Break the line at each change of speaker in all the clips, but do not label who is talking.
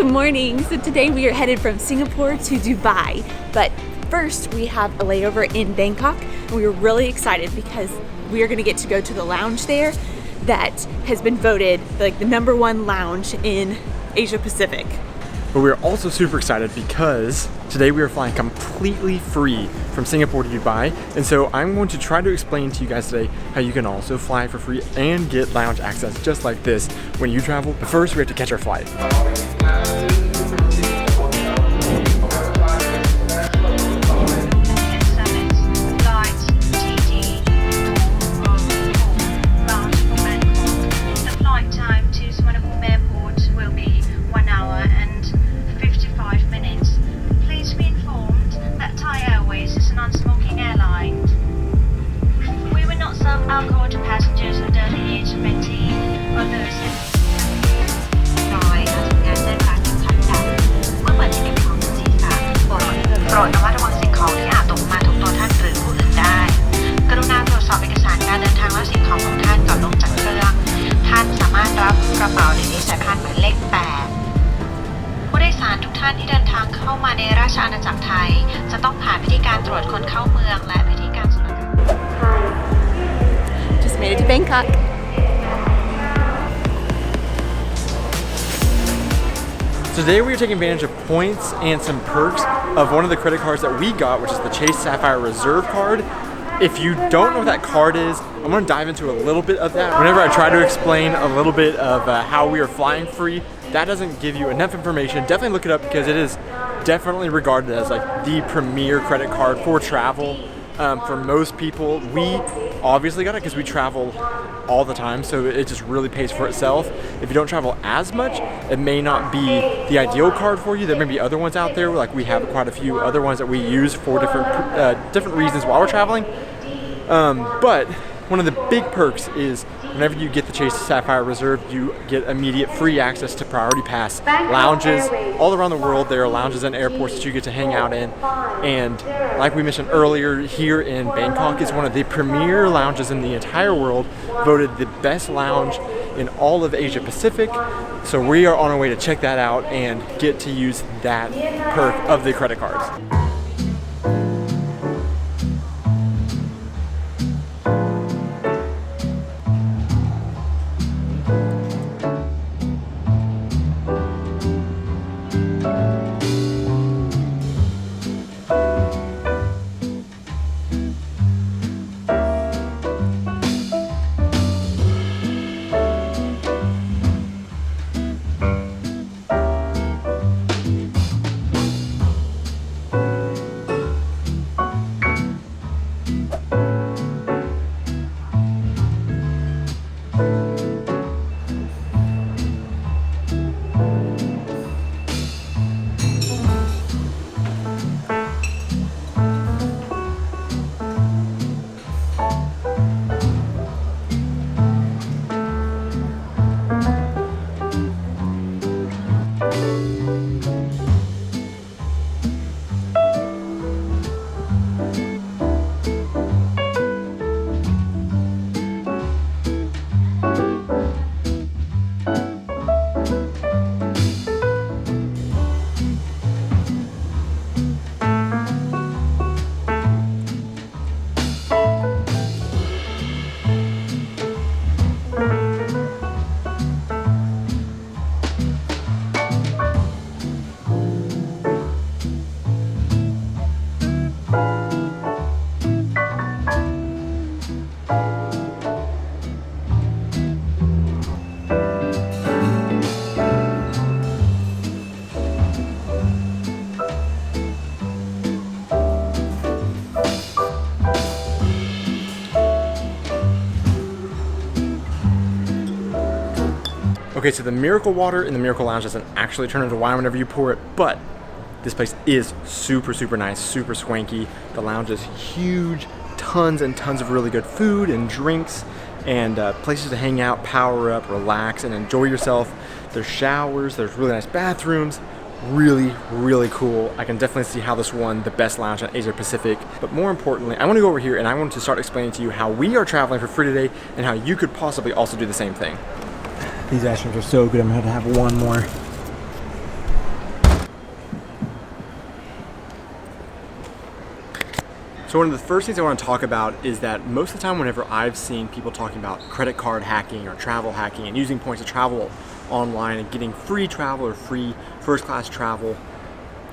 Good morning. So today we are headed from Singapore to Dubai, but first we have a layover in Bangkok, and we are really excited because we are going to get to go to the lounge there that has been voted like the #1 lounge in Asia Pacific.
But we're also super excited because today we are flying completely free from Singapore to Dubai. And so I'm going to try to explain to you guys today how you can also fly for free and get lounge access just like this when you travel. But first we have to catch our flight.
Just made it to Bangkok.
Today we are taking advantage of points and some perks of one of the credit cards that we got, which is the Chase Sapphire Reserve card. If you don't know what that card is, I'm going to dive into a little bit of that. Whenever I try to explain a little bit of how we are flying free, that doesn't give you enough information. Definitely look it up because it is definitely regarded as like the premier credit card for travel. For most people, we obviously got it because we travel all the time, so it just really pays for itself. If you don't travel as much, it may not be the ideal card for you. There may be other ones out there, like we have quite a few other ones that we use for different reasons while we're traveling. But one of the big perks is whenever you get the Chase Sapphire Reserve, you get immediate free access to Priority Pass lounges all around the world. There are lounges and airports that you get to hang out in. And like we mentioned earlier, here in Bangkok is one of the premier lounges in the entire world, voted the best lounge in all of Asia Pacific. So we are on our way to check that out and get to use that perk of the credit cards. Okay, so the Miracle Water in the Miracle Lounge doesn't actually turn into wine whenever you pour it, but this place is super, super nice, super swanky. The lounge is huge, tons and tons of really good food and drinks, and places to hang out, power up, relax, and enjoy yourself. There's showers, there's really nice bathrooms, really, really cool. I can definitely see how this won the best lounge in Asia Pacific. But more importantly, I want to go over here and I want to start explaining to you how we are traveling for free today and how you could possibly also do the same thing. These ice creams are so good. I'm going to have one more. So one of the first things I want to talk about is that most of the time whenever I've seen people talking about credit card hacking or travel hacking and using points to travel online and getting free travel or free first class travel,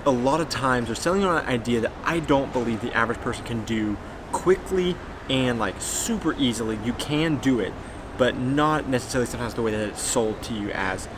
a lot of times they're selling on an idea that I don't believe the average person can do quickly and like super easily. You can do it, but not necessarily sometimes the way that it's sold to you as.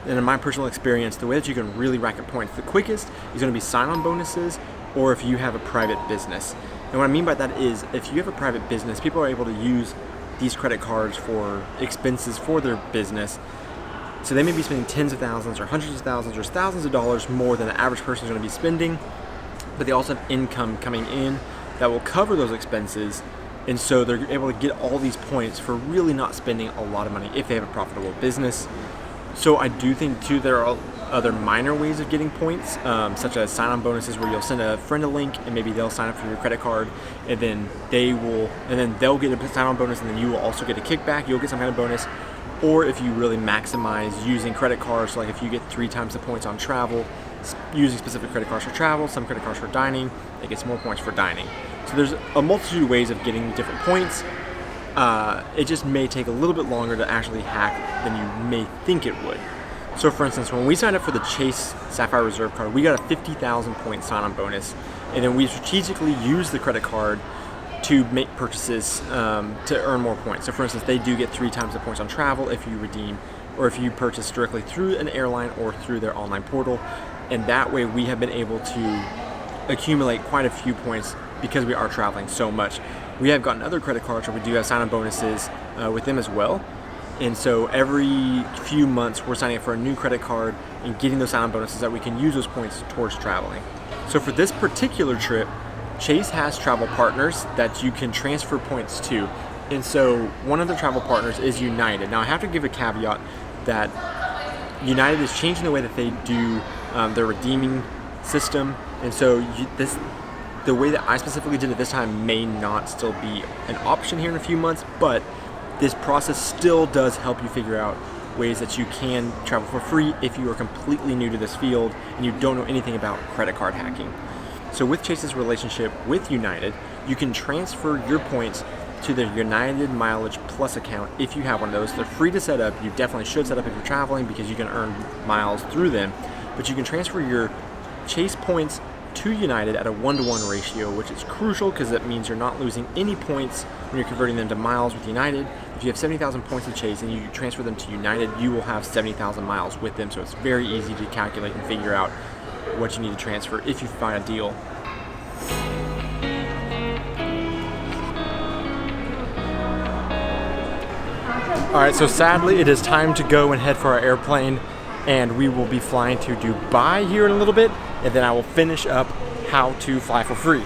And in my personal experience, the way that you can really rack up points the quickest is going to be sign-on bonuses, or if you have a private business. And what I mean by that is if you have a private business, people are able to use these credit cards for expenses for their business. So they may be spending tens of thousands or hundreds of thousands or thousands of dollars more than the average person is going to be spending, but they also have income coming in that will cover those expenses. And so they're able to get all these points for really not spending a lot of money if they have a profitable business. So I do think too there are other minor ways of getting points, such as sign-on bonuses where you'll send a friend a link and maybe they'll sign up for your credit card, and then they'll get a sign-on bonus, and then you will also get a kickback. You'll get some kind of bonus. Or if you really maximize using credit cards, so like if you get 3 times the points on travel, using specific credit cards for travel, some credit cards for dining, it gets more points for dining. So there's a multitude of ways of getting different points. It just may take a little bit longer to actually hack than you may think it would. So for instance, when we signed up for the Chase Sapphire Reserve card, we got a 50,000 point sign-on bonus, and then we strategically used the credit card to make purchases to earn more points. So for instance, they do get 3 times the points on travel if you redeem or if you purchase directly through an airline or through their online portal. And that way we have been able to accumulate quite a few points because we are traveling so much. We have gotten other credit cards where we do have sign-on bonuses with them as well. And so every few months we're signing up for a new credit card and getting those sign-on bonuses that we can use those points towards traveling. So for this particular trip, Chase has travel partners that you can transfer points to. And so one of the travel partners is United. Now I have to give a caveat that United is changing the way that they do their redeeming system. And so the way that I specifically did it this time may not still be an option here in a few months, but this process still does help you figure out ways that you can travel for free if you are completely new to this field and you don't know anything about credit card hacking. So with Chase's relationship with United, you can transfer your points to their United Mileage Plus account if you have one of those. They're free to set up. You definitely should set up if you're traveling because you can earn miles through them. But you can transfer your Chase points to United at a 1-to-1 ratio, which is crucial because that means you're not losing any points when you're converting them to miles with United. If you have 70,000 points of Chase and you transfer them to United, you will have 70,000 miles with them. So it's very easy to calculate and figure out what you need to transfer if you find a deal. Alright, so sadly it is time to go and head for our airplane, and we will be flying to Dubai here in a little bit, and then I will finish up how to fly for free.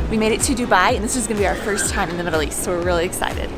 We made it to Dubai, and this is going to be our first time in the Middle East, so we're really excited.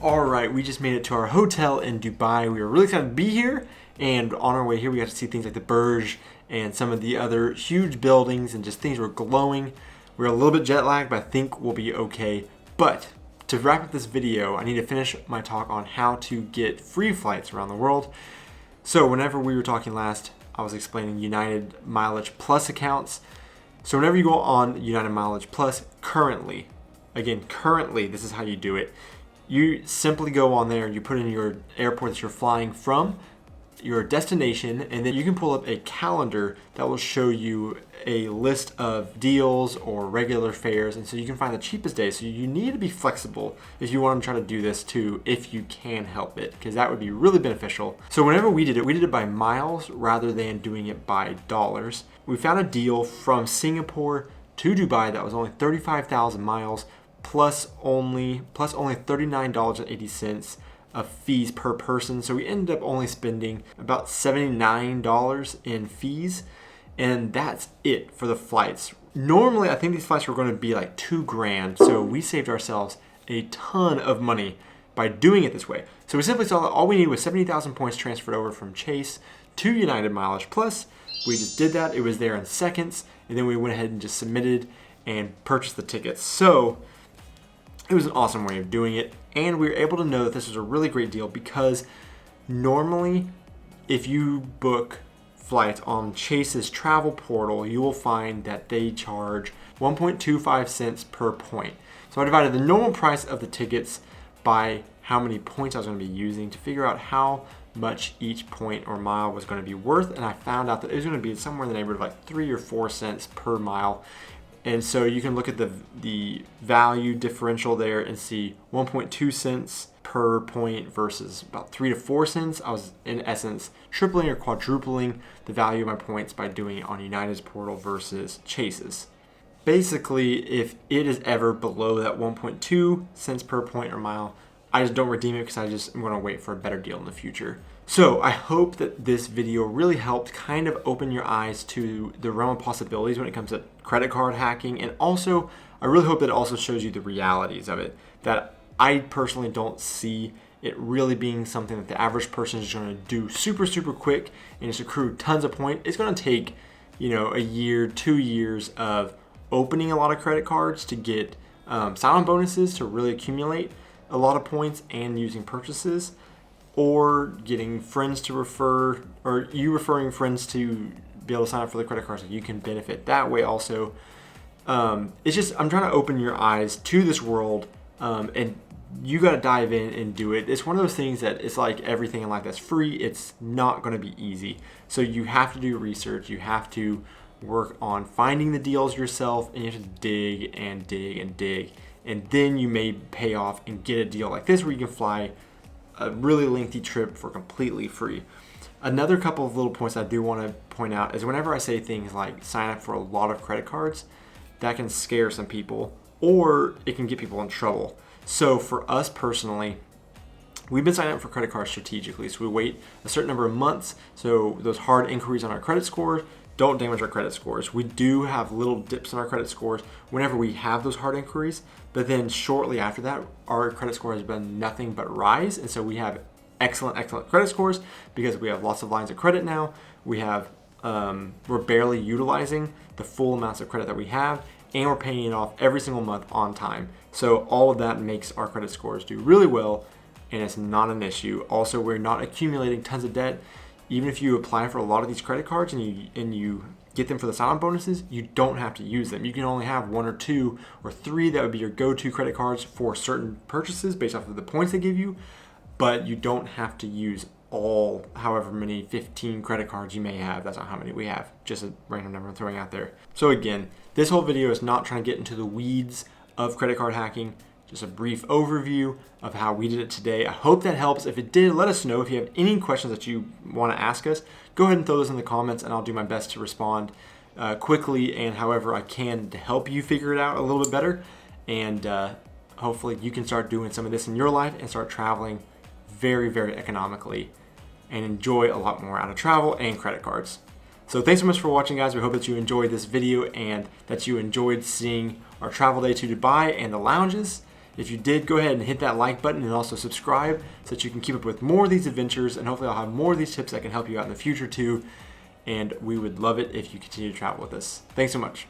Alright, we just made it to our hotel in Dubai. We were really excited to be here, and on our way here we got to see things like the Burj and some of the other huge buildings, and just things were glowing. We're a little bit jet lagged, but I think we'll be okay. But to wrap up this video, I need to finish my talk on how to get free flights around the world. So whenever we were talking last, I was explaining United Mileage Plus accounts. So whenever you go on United Mileage Plus, currently, this is how you do it. You simply go on there and you put in your airport that you're flying from. your destination, and then you can pull up a calendar that will show you a list of deals or regular fares, and so you can find the cheapest day. So you need to be flexible if you want to try to do this too, if you can help it, because that would be really beneficial. So whenever we did it by miles rather than doing it by dollars. We found a deal from Singapore to Dubai that was only 35,000 miles plus only $39.80 of fees per person. So we ended up only spending about $79 in fees, and that's it for the flights. Normally, I think these flights were going to be like $2,000, so we saved ourselves a ton of money by doing it this way. So we simply saw that all we needed was 70,000 points transferred over from Chase to United Mileage Plus. We just did that. It was there in seconds, and then we went ahead and just submitted and purchased the tickets. So it was an awesome way of doing it, and we were able to know that this was a really great deal because normally if you book flights on Chase's travel portal, you will find that they charge 1.25 cents per point. So I divided the normal price of the tickets by how many points I was going to be using to figure out how much each point or mile was going to be worth, and I found out that it was going to be somewhere in the neighborhood of like 3 or 4 cents per mile. And so you can look at the value differential there and see 1.2 cents per point versus about 3 to 4 cents. I was in essence tripling or quadrupling the value of my points by doing it on United's portal versus Chase's. Basically, if it is ever below that 1.2 cents per point or mile, I just don't redeem it because I'm going to wait for a better deal in the future. So I hope that this video really helped kind of open your eyes to the realm of possibilities when it comes to credit card hacking. And also, I really hope that it also shows you the realities of it, that I personally don't see it really being something that the average person is going to do super, super quick and just accrue tons of points. It's going to take, a year, 2 years of opening a lot of credit cards to get sign-on bonuses to really accumulate a lot of points and using purchases, or getting friends to refer, or you referring friends to be able to sign up for the credit cards so you can benefit that way also. It's just, I'm trying to open your eyes to this world, and you got to dive in and do it. It's one of those things that it's like everything in life that's free. It's not going to be easy. So you have to do research. You have to work on finding the deals yourself, and you have to dig and dig and dig. And then you may pay off and get a deal like this where you can fly a really lengthy trip for completely free. Another couple of little points I do want to point out is whenever I say things like sign up for a lot of credit cards, that can scare some people or it can get people in trouble. So for us personally, we've been signing up for credit cards strategically. So we wait a certain number of months so those hard inquiries on our credit score don't damage our credit scores. We do have little dips in our credit scores whenever we have those hard inquiries, but then shortly after that, our credit score has been nothing but rise. And so we have excellent credit scores because we have lots of lines of credit now. We have, we're barely utilizing the full amounts of credit that we have, and we're paying it off every single month on time. So all of that makes our credit scores do really well, and it's not an issue. Also, we're not accumulating tons of debt. Even if you apply for a lot of these credit cards and you get them for the sign-on bonuses, you don't have to use them. You can only have 1 or 2 or 3 that would be your go-to credit cards for certain purchases based off of the points they give you, but you don't have to use all however many 15 credit cards you may have. That's not how many we have, just a random number I'm throwing out there. So again, this whole video is not trying to get into the weeds of credit card hacking, just a brief overview of how we did it today. I hope that helps. If it did, let us know. If you have any questions that you want to ask us, go ahead and throw those in the comments and I'll do my best to respond quickly and however I can to help you figure it out a little bit better. And hopefully you can start doing some of this in your life and start traveling very, very economically and enjoy a lot more out of travel and credit cards. So thanks so much for watching, guys. We hope that you enjoyed this video and that you enjoyed seeing our travel day to Dubai and the lounges. If you did, go ahead and hit that like button and also subscribe so that you can keep up with more of these adventures, and hopefully I'll have more of these tips that can help you out in the future too. And we would love it if you continue to travel with us. Thanks so much.